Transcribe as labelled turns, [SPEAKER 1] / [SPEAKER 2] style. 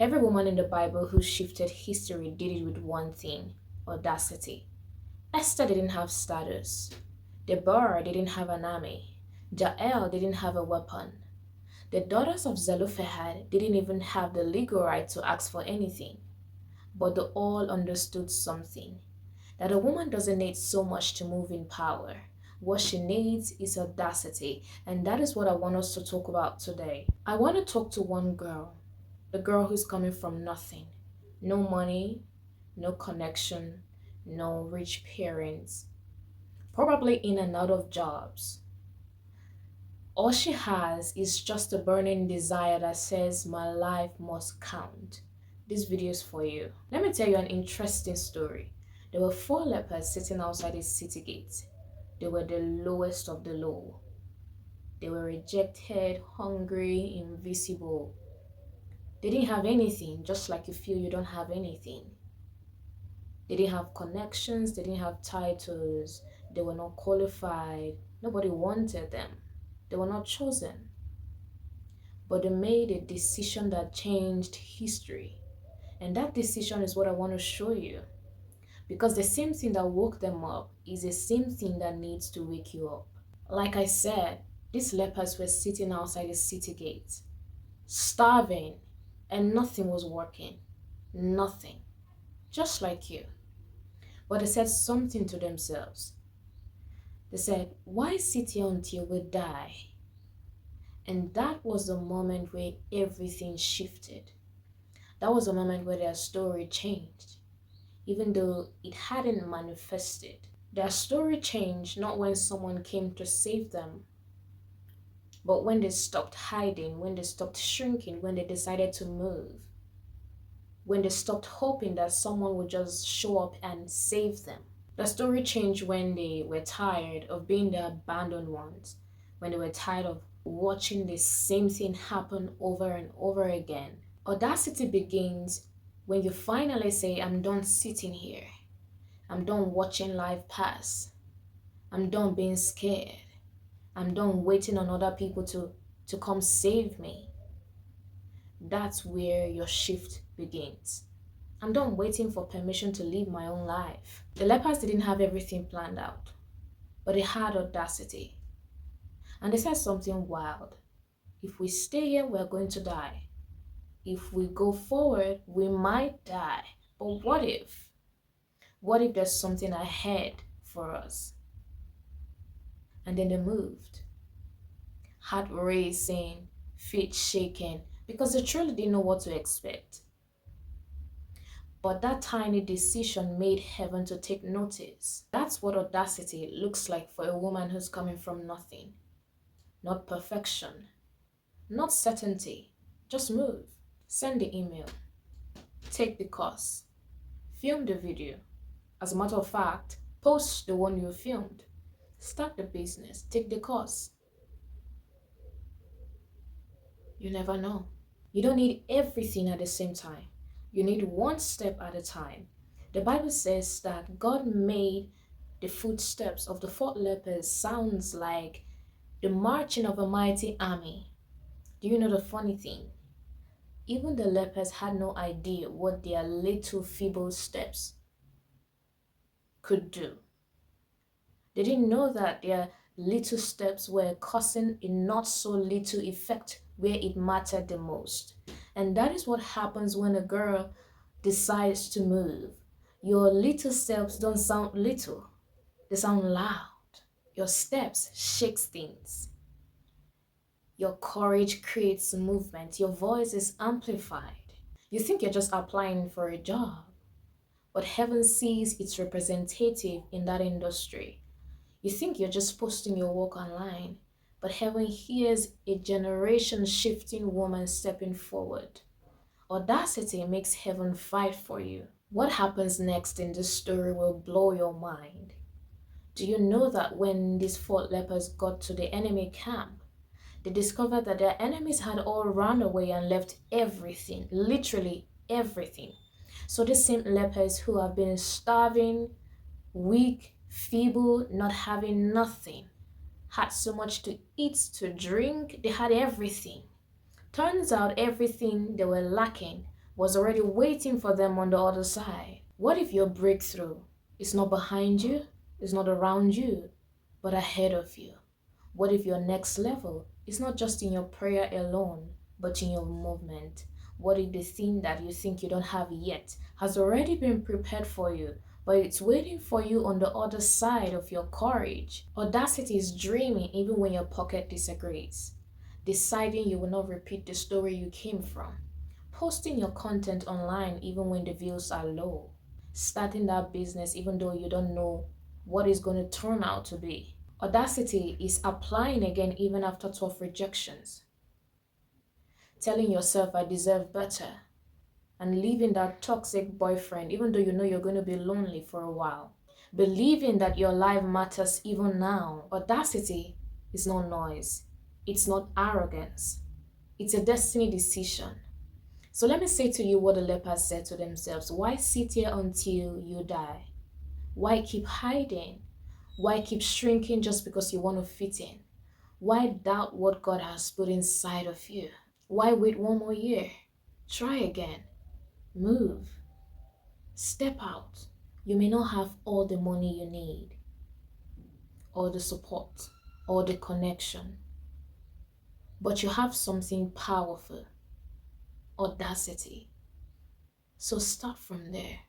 [SPEAKER 1] Every woman in the Bible who shifted history did it with one thing: audacity. Esther didn't have status. Deborah didn't have an army. Jael didn't have a weapon. The daughters of Zelophehad didn't even have the legal right to ask for anything. But they all understood something: that a woman doesn't need so much to move in power. What she needs is audacity, and that is what I want us to talk about today. I want to talk to one girl, the girl who's coming from nothing. No money, no connection, no rich parents, probably in and out of jobs. All she has is just a burning desire that says, my life must count. This video is for you. Let me tell you an interesting story. There were 4 lepers sitting outside a city gate. They were the lowest of the low. They were rejected, hungry, invisible. They didn't have anything, just like you feel you don't have anything. They didn't have connections, they didn't have titles, they were not qualified, nobody wanted them, they were not chosen. But they made a decision that changed history. And that decision is what I want to show you. Because the same thing that woke them up is the same thing that needs to wake you up. Like I said, these lepers were sitting outside the city gate, starving, and nothing was working. Nothing. Just like you. But they said something to themselves. They said, why sit here until we die? And that was the moment where everything shifted. That was the moment where their story changed. Even though it hadn't manifested. Their story changed not when someone came to save them, but when they stopped hiding, when they stopped shrinking, when they decided to move, when they stopped hoping that someone would just show up and save them. The story changed when they were tired of being the abandoned ones, when they were tired of watching the same thing happen over and over again. Audacity begins when you finally say, I'm done sitting here. I'm done watching life pass. I'm done being scared. I'm done waiting on other people to come save me. That's where your shift begins. I'm done waiting for permission to live my own life. The lepers didn't have everything planned out, but they had audacity. And they said something wild. If we stay here, we're going to die. If we go forward, we might die. But what if? What if there's something ahead for us? And then they moved. Heart racing, feet shaking, because they truly didn't know what to expect. But that tiny decision made heaven to take notice. That's what audacity looks like for a woman who's coming from nothing. Not perfection, not certainty. Just move. Send the email. Take the course. Film the video. As a matter of fact, post the one you filmed. Start the business. Take the course. You never know. You don't need everything at the same time. You need one step at a time. The Bible says that God made the footsteps of the 4 lepers sounds like the marching of a mighty army. Do you know the funny thing? Even the lepers had no idea what their little feeble steps could do. They didn't know that their little steps were causing a not so little effect where it mattered the most. And that is what happens when a girl decides to move. Your little steps don't sound little. They sound loud. Your steps shakes things. Your courage creates movement. Your voice is amplified. You think you're just applying for a job, but heaven sees its representative in that industry. You think you're just posting your work online, but heaven hears a generation-shifting woman stepping forward. Audacity makes heaven fight for you. What happens next in this story will blow your mind. Do you know that when these 4 lepers got to the enemy camp, they discovered that their enemies had all run away and left everything, literally everything. So the same lepers who have been starving, weak, feeble, not having nothing, had so much to eat, to drink, they had everything. Turns out everything they were lacking was already waiting for them on the other side? What if your breakthrough is not behind you, is not around you, but ahead of you? What if your next level is not just in your prayer alone, but in your movement? What if the thing that you think you don't have yet has already been prepared for you, but it's waiting for you on the other side of your courage? Audacity is dreaming even when your pocket disagrees. Deciding you will not repeat the story you came from. Posting your content online even when the views are low. Starting that business even though you don't know what it's going to turn out to be. Audacity is applying again even after 12 rejections. Telling yourself I deserve better. And leaving that toxic boyfriend even though you know you're going to be lonely for a while. Believing that your life matters even now. Audacity is not noise. It's not arrogance. It's a destiny decision. So let me say to you what the lepers said to themselves. Why sit here until you die? Why keep hiding? Why keep shrinking just because you want to fit in? Why doubt what God has put inside of you? Why wait one more year? Try again. Move. Step out. You may not have all the money you need, or the support, or the connection, but you have something powerful. Audacity. So start from there.